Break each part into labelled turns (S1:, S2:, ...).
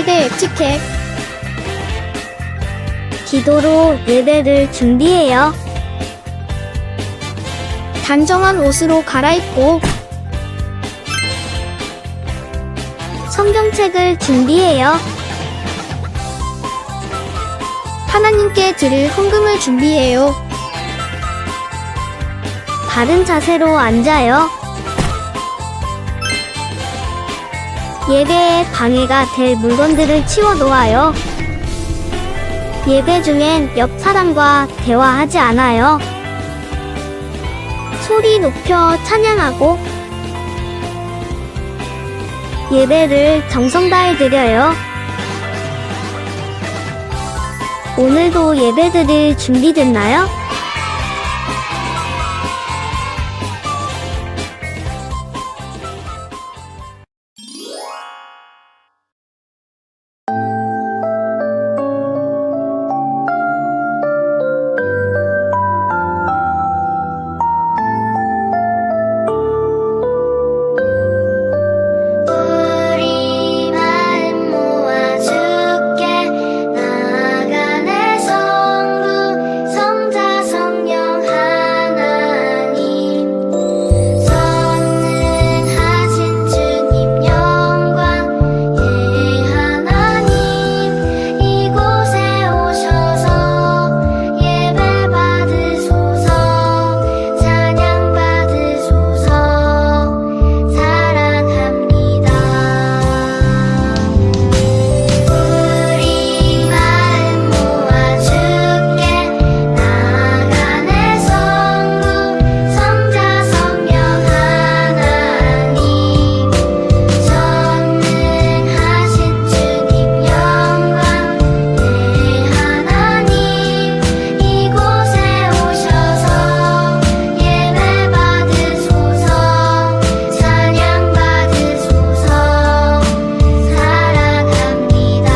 S1: 예배 에티켓.
S2: 기도로 예배를 준비해요.
S1: 단정한 옷으로 갈아입고
S2: 성경책을 준비해요.
S1: 하나님께 드릴 헌금을 준비해요.
S2: 바른 자세로 앉아요. 예배에 방해가 될 물건들을 치워놓아요. 예배 중엔 옆 사람과 대화하지 않아요. 소리 높여 찬양하고 예배를 정성 다해 드려요. 오늘도 예배 드릴 준비됐나요?
S3: 우리 마음 모아 주께 나아가네 성부 성자 성령 하나님 전능하신 주님 영광 예 하나님 이곳에 오셔서 예배 받으소서 찬양 받으소서 사랑합니다. 우리 마음 모아 주께 나아가네 성부 성자 성령 하나님 전능하신 주님 영광 예 하나님 이곳에 오셔서 예배 받으소서 찬양 받으소서 사랑합니다.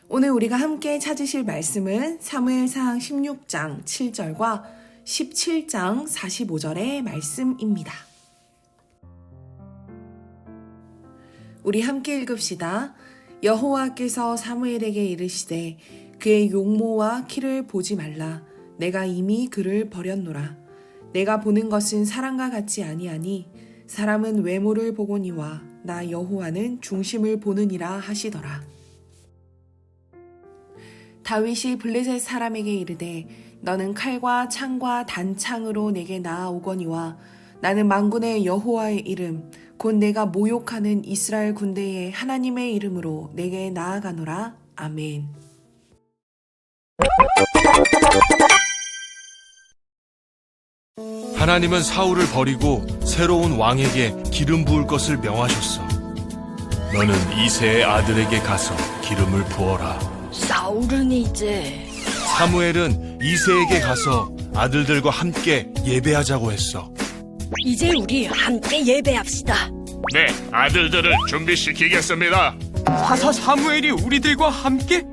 S4: 오늘 우리가 함께 찾으실 말씀은 사무엘상 16장 7절과 17장 45절의 말씀입니다. 우리 함께 읽읍시다. 여호와께서 사무엘에게 이르시되 그의 용모와 키를 보지 말라. 내가 이미 그를 버렸노라. 내가 보는 것은 사람과 같지 아니하니 사람은 외모를 보거니와 나 여호와는 중심을 보느니라 하시더라. 다윗이 블레셋 사람에게 이르되 너는 칼과 창과 단창으로 내게 나아오거니와 나는 만군의 여호와의 이름 곧 내가 모욕하는 이스라엘 군대의 하나님의 이름으로 내게 나아가노라. 아멘.
S5: 하나님은 사울을 버리고 새로운 왕에게 기름 부을 것을 명하셨어. 너는 이새의 아들에게 가서 기름을 부어라.
S6: 사울은 이제
S5: 사무엘은 이새에게 가서 아들들과 함께 예배하자고 했어.
S6: 이제 우리 함께 예배합시다.
S7: 네, 아들들을 준비시키겠습니다.
S8: 사무엘이 우리들과 함께?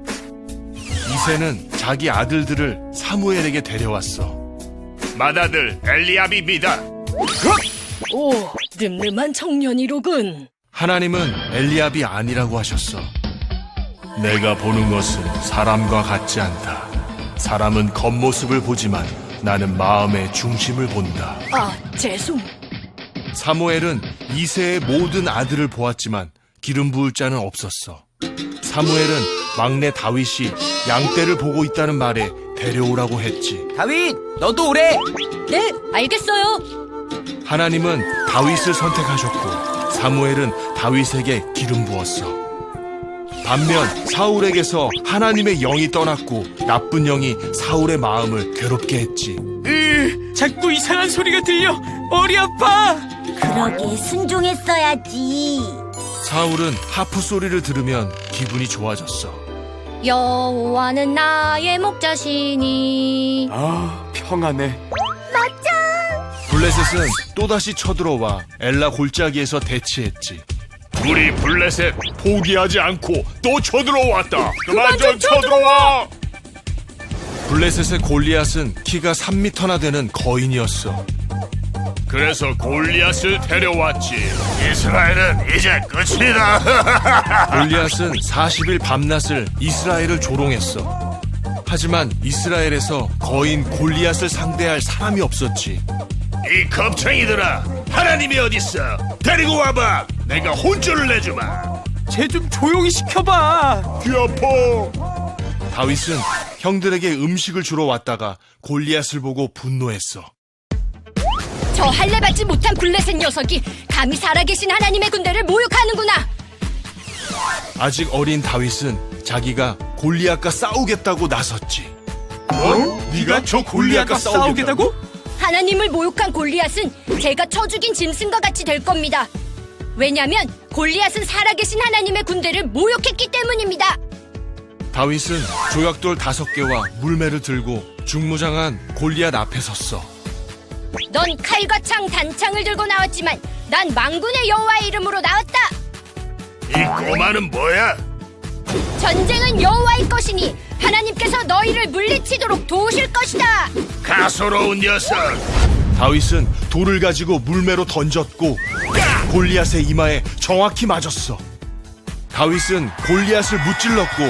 S5: 이새는 자기 아들들을 사무엘에게 데려왔어.
S7: 맏아들 엘리압입니다.
S6: 오, 늠름한 청년이로군.
S5: 하나님은 엘리압이 아니라고 하셨어. 내가 보는 것은 사람과 같지 않다. 사람은 겉모습을 보지만 나는 마음의 중심을 본다.
S6: 아, 죄송.
S5: 사무엘은 이새의 모든 아들을 보았지만 기름 부을 자는 없었어. 사무엘은 막내 다윗이 양떼를 보고 있다는 말에 데려오라고 했지.
S8: 다윗, 너도 오래.
S6: 네, 알겠어요.
S5: 하나님은 다윗을 선택하셨고 사무엘은 다윗에게 기름 부었어. 반면 사울에게서 하나님의 영이 떠났고 나쁜 영이 사울의 마음을 괴롭게 했지.
S8: 자꾸 이상한 소리가 들려. 머리 아파.
S3: 그러게 순종했어야지.
S5: 사울은 하프 소리를 들으면 기분이 좋아졌어.
S6: 여호와는 나의 목자시니.
S8: 아, 평안해.
S5: 블레셋은 또다시 쳐들어와 엘라 골짜기에서 대치했지.
S7: 우리 블레셋 포기하지 않고 또 쳐들어왔다. 그만 좀 쳐들어와.
S5: 블레셋의 골리앗은 키가 3미터나 되는 거인이었어.
S7: 그래서 골리앗을 데려왔지. 이스라엘은 이제 끝이다.
S5: 골리앗은 40일 밤낮을 이스라엘을 조롱했어. 하지만 이스라엘에서 거인 골리앗을 상대할 사람이 없었지.
S7: 이 겁쟁이들아, 하나님이 어딨어? 데리고 와봐. 내가 혼쭐을 내주마.
S8: 쟤 좀 조용히 시켜봐.
S7: 귀 아파.
S5: 다윗은 형들에게 음식을 주러 왔다가 골리앗을 보고 분노했어.
S6: 저 할례 받지 못한 블레셋 녀석이 감히 살아계신 하나님의 군대를 모욕하는구나.
S5: 아직 어린 다윗은 자기가 골리앗과 싸우겠다고 나섰지.
S7: 네가 저
S8: 골리앗과 싸우겠다고?
S6: 하나님을 모욕한 골리앗은 제가 쳐 죽인 짐승과 같이 될 겁니다. 왜냐면 골리앗은 살아계신 하나님의 군대를 모욕했기 때문입니다.
S5: 다윗은 조약돌 5개와 물매를 들고 중무장한 골리앗 앞에 섰어.
S6: 넌 칼과 창, 단창을 들고 나왔지만 난 만군의 여호와의 이름으로 나왔다.
S7: 이 꼬마는 뭐야?
S6: 전쟁은 여호와의 것이니 하나님께서 너희를 물리치도록 도우실 것이다.
S7: 가소로운 녀석.
S5: 다윗은 돌을 가지고 물매로 던졌고 골리앗의 이마에 정확히 맞았어. 다윗은 골리앗을 무찔렀고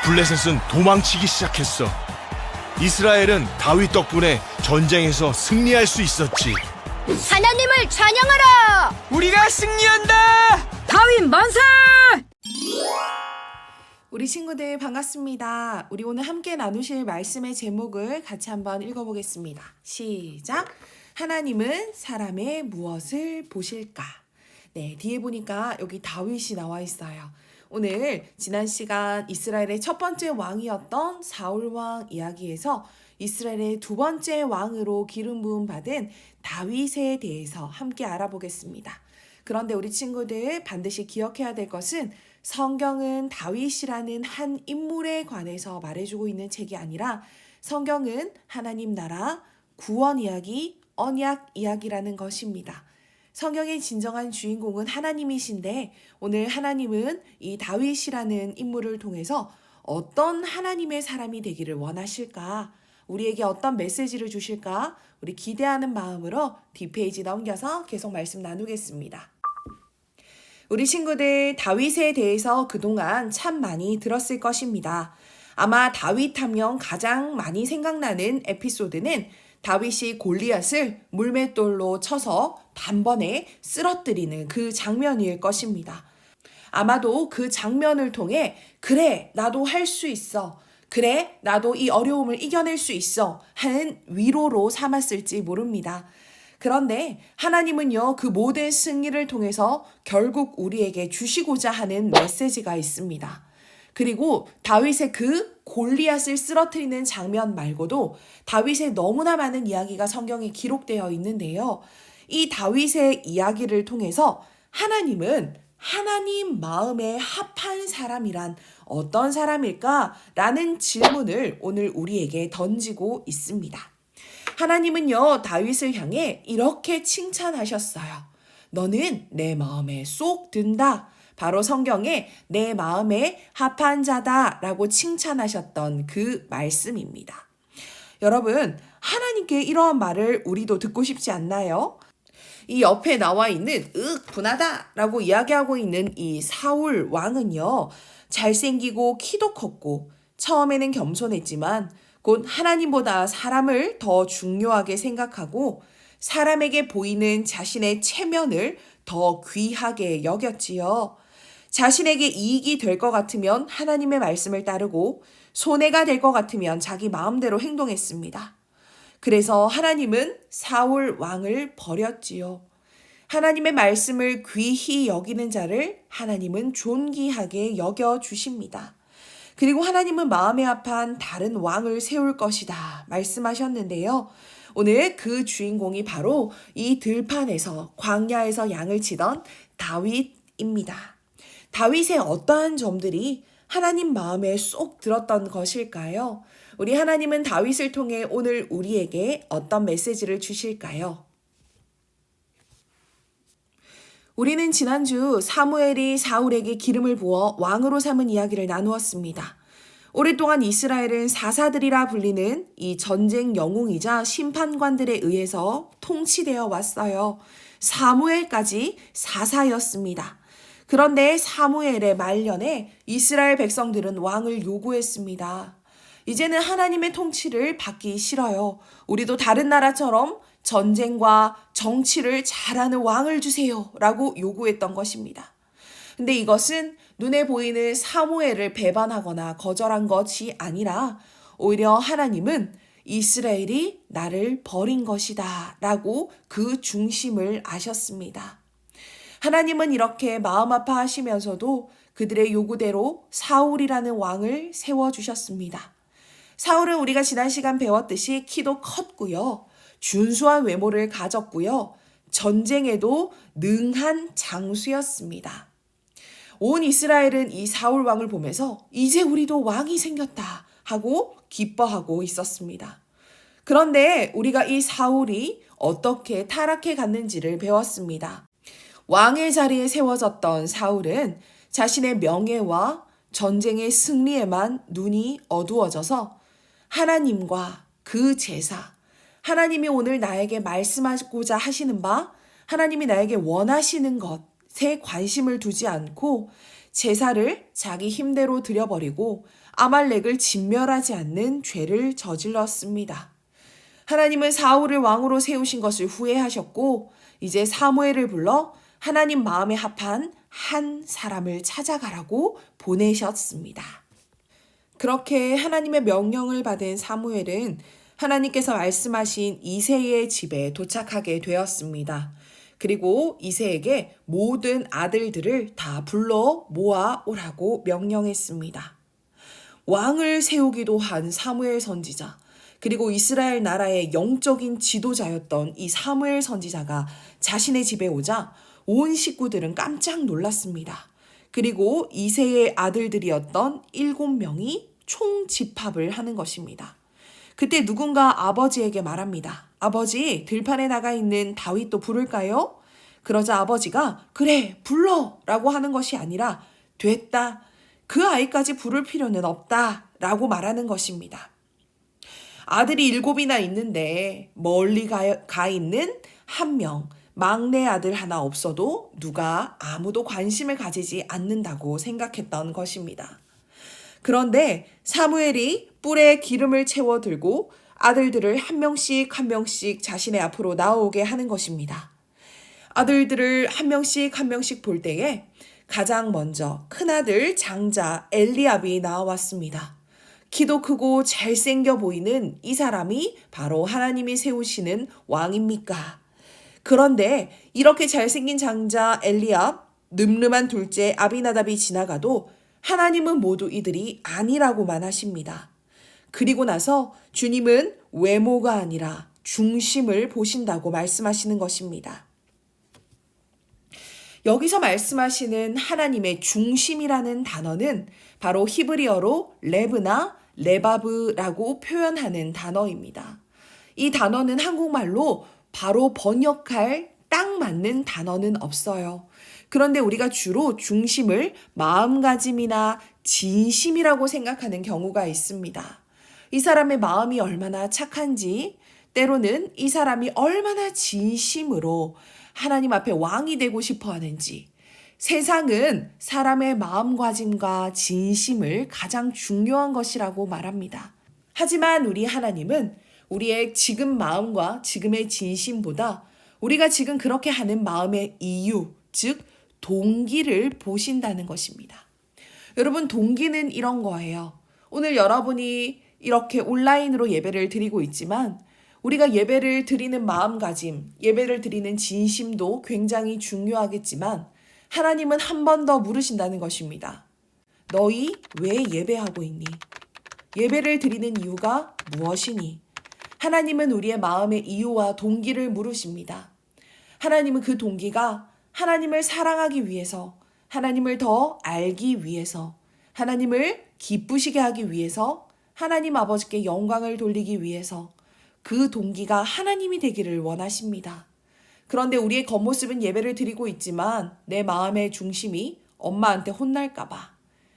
S5: 블레셋은 도망치기 시작했어. 이스라엘은 다윗 덕분에 전쟁에서 승리할 수 있었지.
S6: 하나님을 찬양하라.
S8: 우리가 승리한다.
S6: 다윗 만세.
S4: 우리 친구들 반갑습니다. 우리 오늘 함께 나누실 말씀의 제목을 같이 한번 읽어보겠습니다. 시작! 하나님은 사람의 무엇을 보실까? 네, 뒤에 보니까 여기 다윗이 나와 있어요. 오늘 지난 시간 이스라엘의 첫 번째 왕이었던 사울 왕 이야기에서 이스라엘의 두 번째 왕으로 기름 부음 받은 다윗에 대해서 함께 알아보겠습니다. 그런데 우리 친구들 반드시 기억해야 될 것은 성경은 다윗이라는 한 인물에 관해서 말해주고 있는 책이 아니라 성경은 하나님 나라, 구원 이야기, 언약 이야기라는 것입니다. 성경의 진정한 주인공은 하나님이신데 오늘 하나님은 이 다윗이라는 인물을 통해서 어떤 하나님의 사람이 되기를 원하실까? 우리에게 어떤 메시지를 주실까? 우리 기대하는 마음으로 뒷페이지 넘겨서 계속 말씀 나누겠습니다. 우리 친구들 다윗에 대해서 그동안 참 많이 들었을 것입니다. 아마 다윗 하면 가장 많이 생각나는 에피소드는 다윗이 골리앗을 물맷돌로 쳐서 단번에 쓰러뜨리는 그 장면일 것입니다. 아마도 그 장면을 통해 그래 나도 할 수 있어. 그래 나도 이 어려움을 이겨낼 수 있어 하는 위로로 삼았을지 모릅니다. 그런데 하나님은요 그 모든 승리를 통해서 결국 우리에게 주시고자 하는 메시지가 있습니다. 그리고 다윗의 그 골리앗을 쓰러뜨리는 장면 말고도 다윗의 너무나 많은 이야기가 성경에 기록되어 있는데요. 이 다윗의 이야기를 통해서 하나님은 하나님 마음에 합한 사람이란 어떤 사람일까라는 질문을 오늘 우리에게 던지고 있습니다. 하나님은요 다윗을 향해 이렇게 칭찬하셨어요. 너는 내 마음에 쏙 든다. 바로 성경에 내 마음에 합한 자다라고 칭찬하셨던 그 말씀입니다. 여러분, 하나님께 이러한 말을 우리도 듣고 싶지 않나요? 이 옆에 나와 있는 분하다라고 이야기하고 있는 이 사울 왕은요. 잘생기고 키도 컸고 처음에는 겸손했지만 곧 하나님보다 사람을 더 중요하게 생각하고 사람에게 보이는 자신의 체면을 더 귀하게 여겼지요. 자신에게 이익이 될 것 같으면 하나님의 말씀을 따르고 손해가 될 것 같으면 자기 마음대로 행동했습니다. 그래서 하나님은 사울 왕을 버렸지요. 하나님의 말씀을 귀히 여기는 자를 하나님은 존귀하게 여겨주십니다. 그리고 하나님은 마음에 합한 다른 왕을 세울 것이다 말씀하셨는데요. 오늘 그 주인공이 바로 이 들판에서 광야에서 양을 치던 다윗입니다. 다윗의 어떠한 점들이 하나님 마음에 쏙 들었던 것일까요? 우리 하나님은 다윗을 통해 오늘 우리에게 어떤 메시지를 주실까요? 우리는 지난주 사무엘이 사울에게 기름을 부어 왕으로 삼은 이야기를 나누었습니다. 오랫동안 이스라엘은 사사들이라 불리는 이 전쟁 영웅이자 심판관들에 의해서 통치되어 왔어요. 사무엘까지 사사였습니다. 그런데 사무엘의 말년에 이스라엘 백성들은 왕을 요구했습니다. 이제는 하나님의 통치를 받기 싫어요. 우리도 다른 나라처럼 전쟁과 정치를 잘하는 왕을 주세요 라고 요구했던 것입니다. 근데 이것은 눈에 보이는 사무엘을 배반하거나 거절한 것이 아니라 오히려 하나님은 이스라엘이 나를 버린 것이다 라고 그 중심을 아셨습니다. 하나님은 이렇게 마음 아파하시면서도 그들의 요구대로 사울이라는 왕을 세워주셨습니다. 사울은 우리가 지난 시간 배웠듯이 키도 컸고요. 준수한 외모를 가졌고요. 전쟁에도 능한 장수였습니다. 온 이스라엘은 이 사울 왕을 보면서 이제 우리도 왕이 생겼다 하고 기뻐하고 있었습니다. 그런데 우리가 이 사울이 어떻게 타락해 갔는지를 배웠습니다. 왕의 자리에 세워졌던 사울은 자신의 명예와 전쟁의 승리에만 눈이 어두워져서 하나님과 그 제사, 하나님이 오늘 나에게 말씀하고자 하시는 바, 하나님이 나에게 원하시는 것에 관심을 두지 않고 제사를 자기 힘대로 드려버리고 아말렉을 진멸하지 않는 죄를 저질렀습니다. 하나님은 사울을 왕으로 세우신 것을 후회하셨고 이제 사무엘을 불러 하나님 마음에 합한 한 사람을 찾아가라고 보내셨습니다. 그렇게 하나님의 명령을 받은 사무엘은 하나님께서 말씀하신 이새의 집에 도착하게 되었습니다. 그리고 이새에게 모든 아들들을 다 불러 모아오라고 명령했습니다. 왕을 세우기도 한 사무엘 선지자, 그리고 이스라엘 나라의 영적인 지도자였던 이 사무엘 선지자가 자신의 집에 오자 온 식구들은 깜짝 놀랐습니다. 그리고 이새의 아들들이었던 7명이 총집합을 하는 것입니다. 그때 누군가 아버지에게 말합니다. 아버지, 들판에 나가 있는 다윗도 부를까요? 그러자 아버지가 그래, 불러! 라고 하는 것이 아니라 됐다. 그 아이까지 부를 필요는 없다. 라고 말하는 것입니다. 아들이 7이나 있는데 멀리 가 있는 한 명, 막내 아들 하나 없어도 누가 아무도 관심을 가지지 않는다고 생각했던 것입니다. 그런데 사무엘이 뿔에 기름을 채워 들고 아들들을 한 명씩 한 명씩 자신의 앞으로 나오게 하는 것입니다. 아들들을 한 명씩 볼 때에 가장 먼저 큰아들 장자 엘리압이 나왔습니다. 키도 크고 잘생겨 보이는 이 사람이 바로 하나님이 세우시는 왕입니까? 그런데 이렇게 잘생긴 장자 엘리압, 늠름한 둘째 아비나답이 지나가도 하나님은 모두 이들이 아니라고만 하십니다. 그리고 나서 주님은 외모가 아니라 중심을 보신다고 말씀하시는 것입니다. 여기서 말씀하시는 하나님의 중심이라는 단어는 바로 히브리어로 레브나 레바브라고 표현하는 단어입니다. 이 단어는 한국말로 바로 번역할 딱 맞는 단어는 없어요. 그런데 우리가 주로 중심을 마음가짐이나 진심이라고 생각하는 경우가 있습니다. 이 사람의 마음이 얼마나 착한지, 때로는 이 사람이 얼마나 진심으로 하나님 앞에 왕이 되고 싶어 하는지, 세상은 사람의 마음가짐과 진심을 가장 중요한 것이라고 말합니다. 하지만 우리 하나님은 우리의 지금 마음과 지금의 진심보다 우리가 지금 그렇게 하는 마음의 이유, 즉 동기를 보신다는 것입니다. 여러분, 동기는 이런 거예요. 오늘 여러분이 이렇게 온라인으로 예배를 드리고 있지만 우리가 예배를 드리는 마음가짐, 예배를 드리는 진심도 굉장히 중요하겠지만 하나님은 한 번 더 물으신다는 것입니다. 너희 왜 예배하고 있니? 예배를 드리는 이유가 무엇이니? 하나님은 우리의 마음의 이유와 동기를 물으십니다. 하나님은 그 동기가 하나님을 사랑하기 위해서, 하나님을 더 알기 위해서, 하나님을 기쁘시게 하기 위해서, 하나님 아버지께 영광을 돌리기 위해서 그 동기가 하나님이 되기를 원하십니다. 그런데 우리의 겉모습은 예배를 드리고 있지만 내 마음의 중심이 엄마한테 혼날까봐,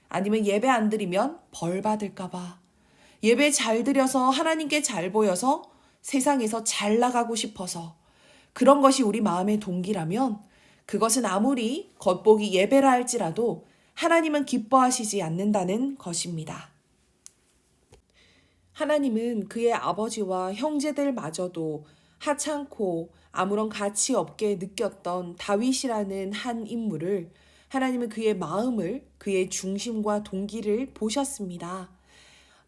S4: 아니면 예배 안 드리면 벌 받을까봐, 예배 잘 드려서 하나님께 잘 보여서 세상에서 잘 나가고 싶어서, 그런 것이 우리 마음의 동기라면 그것은 아무리 겉보기 예배라 할지라도 하나님은 기뻐하시지 않는다는 것입니다. 하나님은 그의 아버지와 형제들마저도 하찮고 아무런 가치 없게 느꼈던 다윗이라는 한 인물을, 하나님은 그의 마음을, 그의 중심과 동기를 보셨습니다.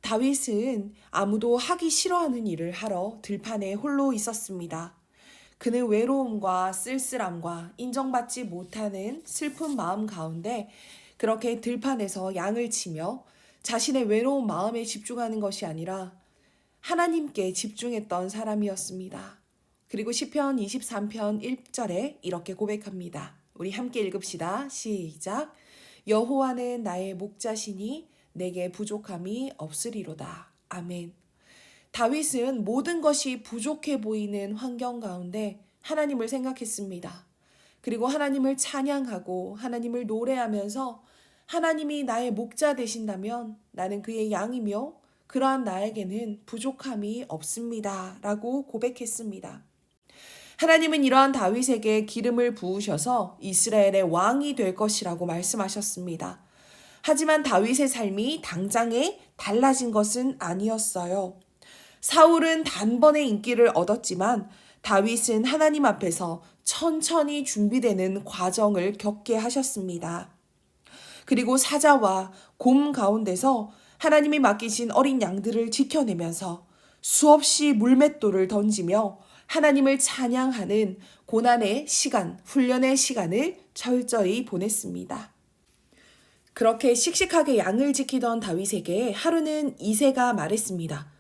S4: 다윗은 아무도 하기 싫어하는 일을 하러 들판에 홀로 있었습니다. 그는 외로움과 쓸쓸함과 인정받지 못하는 슬픈 마음 가운데 그렇게 들판에서 양을 치며 자신의 외로운 마음에 집중하는 것이 아니라 하나님께 집중했던 사람이었습니다. 그리고 시편 23편 1절에 이렇게 고백합니다. 우리 함께 읽읍시다. 시작. 여호와는 나의 목자시니 내게 부족함이 없으리로다. 아멘. 다윗은 모든 것이 부족해 보이는 환경 가운데 하나님을 생각했습니다. 그리고 하나님을 찬양하고 하나님을 노래하면서 하나님이 나의 목자 되신다면 나는 그의 양이며 그러한 나에게는 부족함이 없습니다. 라고 고백했습니다. 하나님은 이러한 다윗에게 기름을 부으셔서 이스라엘의 왕이 될 것이라고 말씀하셨습니다. 하지만 다윗의 삶이 당장에 달라진 것은 아니었어요. 사울은 단번에 인기를 얻었지만 다윗은 하나님 앞에서 천천히 준비되는 과정을 겪게 하셨습니다. 그리고 사자와 곰 가운데서 하나님이 맡기신 어린 양들을 지켜내면서 수없이 물맷돌을 던지며 하나님을 찬양하는 고난의 시간, 훈련의 시간을 철저히 보냈습니다. 그렇게 씩씩하게 양을 지키던 다윗에게 하루는 이새가 말했습니다.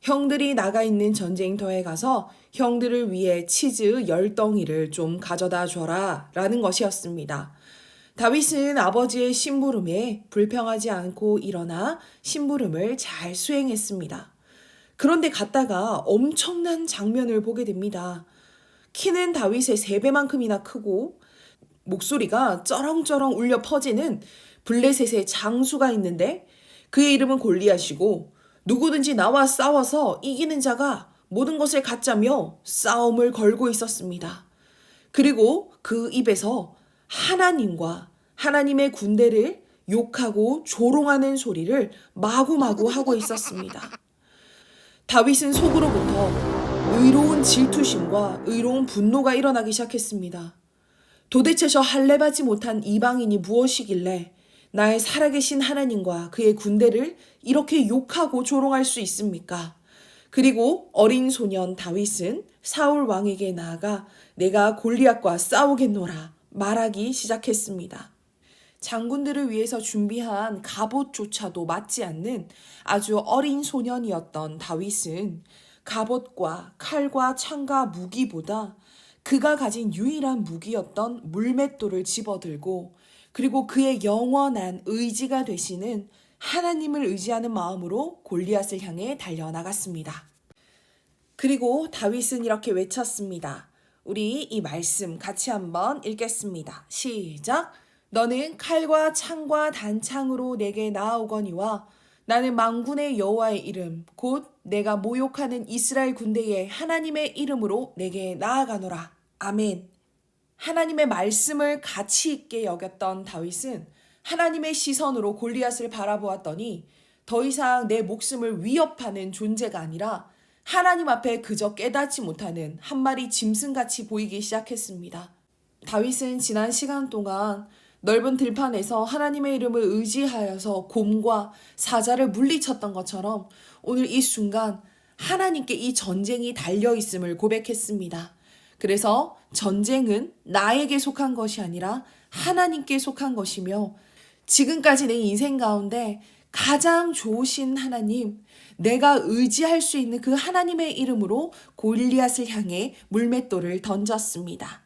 S4: 형들이 나가 있는 전쟁터에 가서 형들을 위해 치즈 10덩이를 좀 가져다 줘라 라는 것이었습니다. 다윗은 아버지의 심부름에 불평하지 않고 일어나 심부름을 잘 수행했습니다. 그런데 갔다가 엄청난 장면을 보게 됩니다. 키는 다윗의 3배만큼이나 크고 목소리가 쩌렁쩌렁 울려 퍼지는 블레셋의 장수가 있는데 그의 이름은 골리앗이고 누구든지 나와 싸워서 이기는 자가 모든 것을 갖자며 싸움을 걸고 있었습니다. 그리고 그 입에서 하나님과 하나님의 군대를 욕하고 조롱하는 소리를 마구마구 하고 있었습니다. 다윗은 속으로부터 의로운 질투심과 의로운 분노가 일어나기 시작했습니다. 도대체 저 할례받지 못한 이방인이 무엇이길래 나의 살아계신 하나님과 그의 군대를 이렇게 욕하고 조롱할 수 있습니까? 그리고 어린 소년 다윗은 사울 왕에게 나아가 내가 골리앗과 싸우겠노라 말하기 시작했습니다. 장군들을 위해서 준비한 갑옷조차도 맞지 않는 아주 어린 소년이었던 다윗은 갑옷과 칼과 창과 무기보다 그가 가진 유일한 무기였던 물맷돌을 집어들고 그리고 그의 영원한 의지가 되시는 하나님을 의지하는 마음으로 골리앗을 향해 달려나갔습니다. 그리고 다윗은 이렇게 외쳤습니다. 우리 이 말씀 같이 한번 읽겠습니다. 시작! 너는 칼과 창과 단창으로 내게 나아오거니와 나는 만군의 여호와의 이름 곧 내가 모욕하는 이스라엘 군대의 하나님의 이름으로 내게 나아가노라. 아멘. 하나님의 말씀을 가치 있게 여겼던 다윗은 하나님의 시선으로 골리앗을 바라보았더니 더 이상 내 목숨을 위협하는 존재가 아니라 하나님 앞에 그저 깨닫지 못하는 한 마리 짐승같이 보이기 시작했습니다. 다윗은 지난 시간 동안 넓은 들판에서 하나님의 이름을 의지하여서 곰과 사자를 물리쳤던 것처럼 오늘 이 순간 하나님께 이 전쟁이 달려있음을 고백했습니다. 그래서 전쟁은 나에게 속한 것이 아니라 하나님께 속한 것이며 지금까지 내 인생 가운데 가장 좋으신 하나님, 내가 의지할 수 있는 그 하나님의 이름으로 골리앗을 향해 물맷돌을 던졌습니다.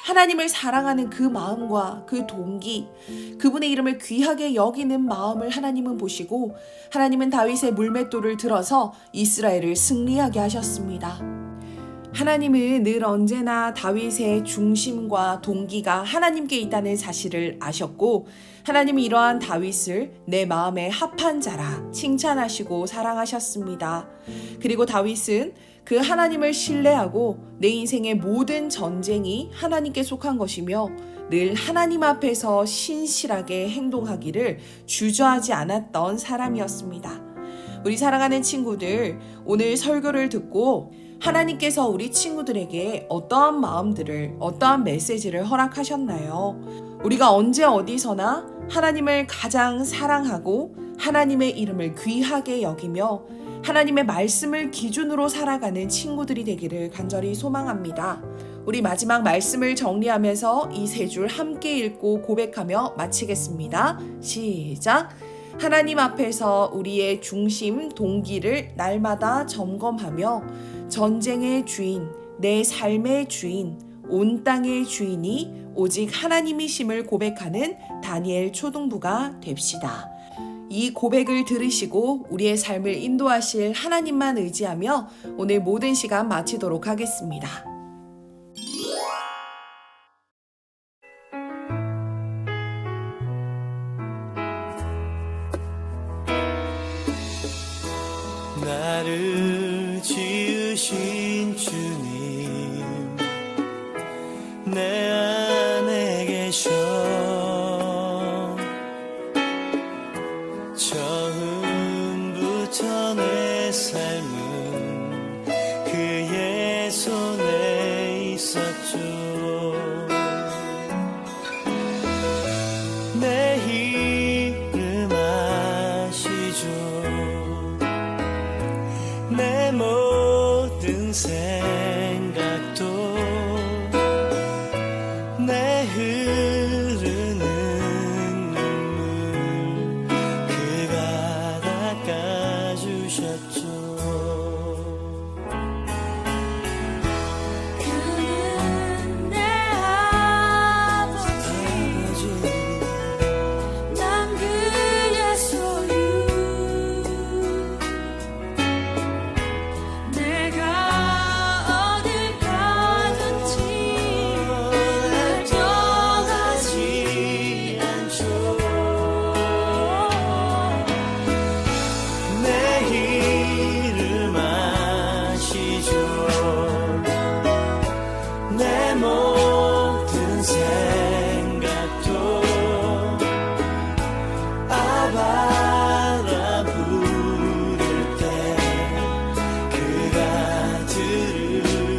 S4: 하나님을 사랑하는 그 마음과 그 동기, 그분의 이름을 귀하게 여기는 마음을 하나님은 보시고 하나님은 다윗의 물맷돌을 들어서 이스라엘을 승리하게 하셨습니다. 하나님은 늘 언제나 다윗의 중심과 동기가 하나님께 있다는 사실을 아셨고, 하나님은 이러한 다윗을 내 마음에 합한 자라 칭찬하시고 사랑하셨습니다. 그리고 다윗은 그 하나님을 신뢰하고 내 인생의 모든 전쟁이 하나님께 속한 것이며 늘 하나님 앞에서 신실하게 행동하기를 주저하지 않았던 사람이었습니다. 우리 사랑하는 친구들, 오늘 설교를 듣고 하나님께서 우리 친구들에게 어떠한 마음들을, 어떠한 메시지를 허락하셨나요? 우리가 언제 어디서나 하나님을 가장 사랑하고 하나님의 이름을 귀하게 여기며 하나님의 말씀을 기준으로 살아가는 친구들이 되기를 간절히 소망합니다. 우리 마지막 말씀을 정리하면서 이 세 줄 함께 읽고 고백하며 마치겠습니다. 시작! 하나님 앞에서 우리의 중심, 동기를 날마다 점검하며 전쟁의 주인, 내 삶의 주인, 온 땅의 주인이 오직 하나님이심을 고백하는 다니엘 초등부가 됩시다. 이 고백을 들으시고 우리의 삶을 인도하실 하나님만 의지하며 오늘 모든 시간 마치도록 하겠습니다.
S9: 나를 지으신 주님 내 안에 계셔 처음부터 내 삶은 그의 손에 있었죠. 내 이름 아시죠. 내 모든 생각도 내 흐르는 눈물 그가 닦아주셨죠.
S3: 그는 내 아버지 난 그의 소유 내가 어딜 가든지 날 떠나지 않죠.
S9: 내 이름 아시죠. 내 모든 생각도 아바라 부를 때 그가 들으시죠.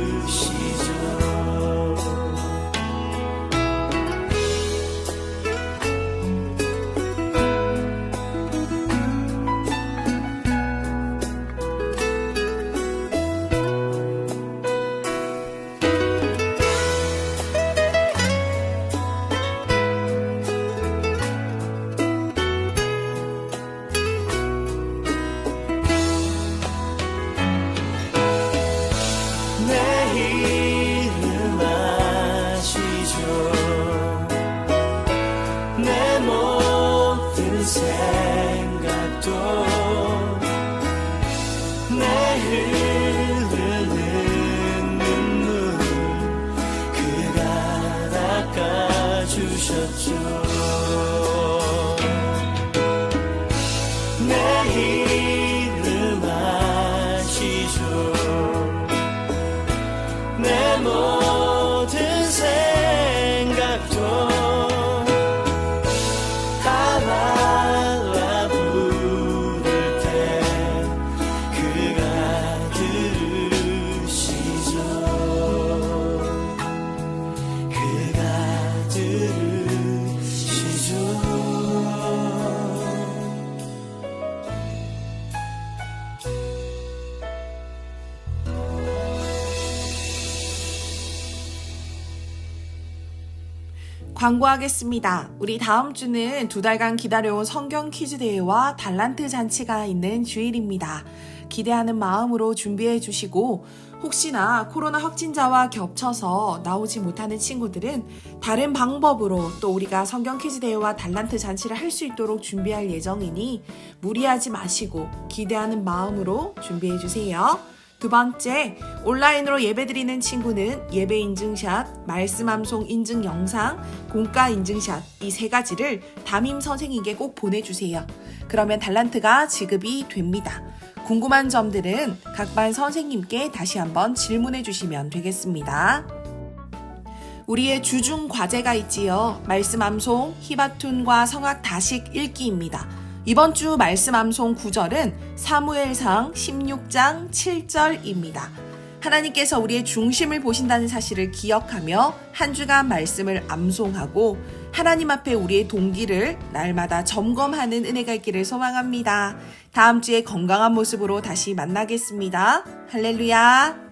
S9: 내 이름 아시죠. 내 모든 생각도 내 흐르는 눈물 그가 닦아주셨죠. 내 이름 아시죠. 내 모든 생각도 아바라 부를 때 그가 들으시죠. 그가 들으시죠.
S4: 광고하겠습니다. 우리 다음 주는 2달간 기다려온 성경 퀴즈 대회와 달란트 잔치가 있는 주일입니다. 기대하는 마음으로 준비해 주시고 혹시나 코로나 확진자와 겹쳐서 나오지 못하는 친구들은 다른 방법으로 또 우리가 성경 퀴즈 대회와 달란트 잔치를 할 수 있도록 준비할 예정이니 무리하지 마시고 기대하는 마음으로 준비해 주세요. 두 번째, 온라인으로 예배드리는 친구는 예배 인증샷, 말씀 암송 인증 영상, 공과 인증샷 이 세 가지를 담임 선생님께 꼭 보내주세요. 그러면 달란트가 지급이 됩니다. 궁금한 점들은 각 반 선생님께 다시 한번 질문해 주시면 되겠습니다. 우리의 주중 과제가 있지요. 말씀 암송, 히바툰과 성악 다식 읽기입니다. 이번 주 말씀 암송 구절은 사무엘상 16장 7절입니다. 하나님께서 우리의 중심을 보신다는 사실을 기억하며 한 주간 말씀을 암송하고 하나님 앞에 우리의 동기를 날마다 점검하는 은혜가 있기를 소망합니다. 다음 주에 건강한 모습으로 다시 만나겠습니다. 할렐루야!